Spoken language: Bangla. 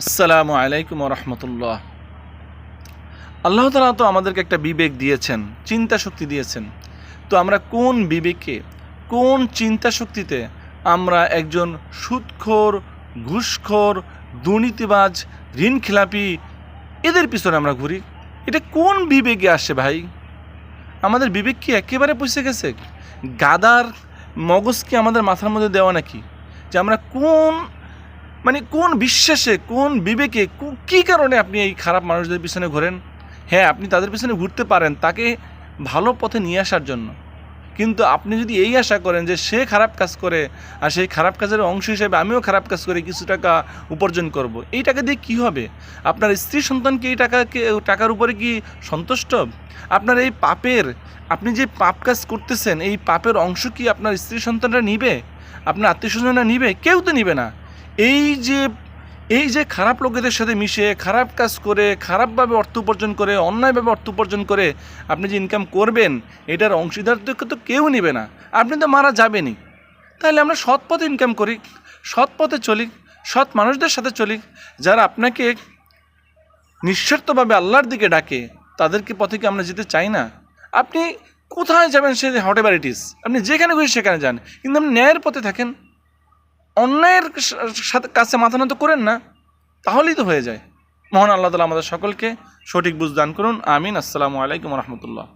আসসালামু আলাইকুম রহমতুল্লাহ। আল্লাহ তাআলা তো আমাদেরকে একটা বিবেক দিয়েছেন, চিন্তা শক্তি দিয়েছেন। তো আমরা কোন বিবেকে, কোন চিন্তা শক্তিতে আমরা একজন সুদখোর, ঘুষখোর, দুর্নীতিবাজ, ঋণখেলাপি এদের পিছনে আমরা ঘুরি? এটা কোন বিবেকে আসে ভাই? আমাদের বিবেক কি একেবারে পৌঁছে গেছে? গাদার মগজ কি আমাদের মাথার মধ্যে দেওয়া নাকি? যে আমরা কোন বিশ্বাসে, কোন বিবেকে, কী কারণে আপনি এই খারাপ মানুষদের পিছনে ঘোরেন? হ্যাঁ, আপনি তাদের পিছনে ঘুরতে পারেন তাকে ভালো পথে নিয়ে আসার জন্য, কিন্তু আপনি যদি এই আশা করেন যে সে খারাপ কাজ করে আর সেই খারাপ কাজের অংশ হিসেবে আমিও খারাপ কাজ করে কিছু টাকা উপার্জন করব, এই টাকা দিয়ে কী হবে? আপনার স্ত্রী সন্তান কি এই টাকার উপরে কি সন্তুষ্ট? আপনার এই পাপের, আপনি যে পাপ কাজ করতেছেন এই পাপের অংশ কি আপনার স্ত্রী সন্তানরা নিবে? আপনার আত্মীয় স্বজনরা নিবে? কেউ তো নিবে না। এই যে এই যে খারাপ লোকেদের সাথে মিশে খারাপ কাজ করে, খারাপভাবে অর্থ উপার্জন করে, অন্যায়ভাবে অর্থ উপার্জন করে আপনি যে ইনকাম করবেন, এটার অংশীদার তো কেউ নেবে না। আপনি তো মারা যাবেনই। তাহলে আমরা সৎ পথে ইনকাম করি, সৎ পথে চলি, সৎ মানুষদের সাথে চলি, যারা আপনাকে নিঃস্বার্থভাবে আল্লাহর দিকে ডাকে, তাদেরকে পথে কি আমরা যেতে চাই না? আপনি কোথায় যাবেন say what ever it is, আপনি যেখানে খুশি সেখানে যান, কিন্তু আপনি ন্যায়ের পথে থাকেন, অন্যায়ের সাথে কাছে মাথা নত করেন না, তাহলেই তো হয়ে যায়। মহান আল্লাহ তাআলা আমাদের সকলকে সঠিক বুঝ দান করুন। আমিন। আসসালামু আলাইকুম রহমতুল্লাহ।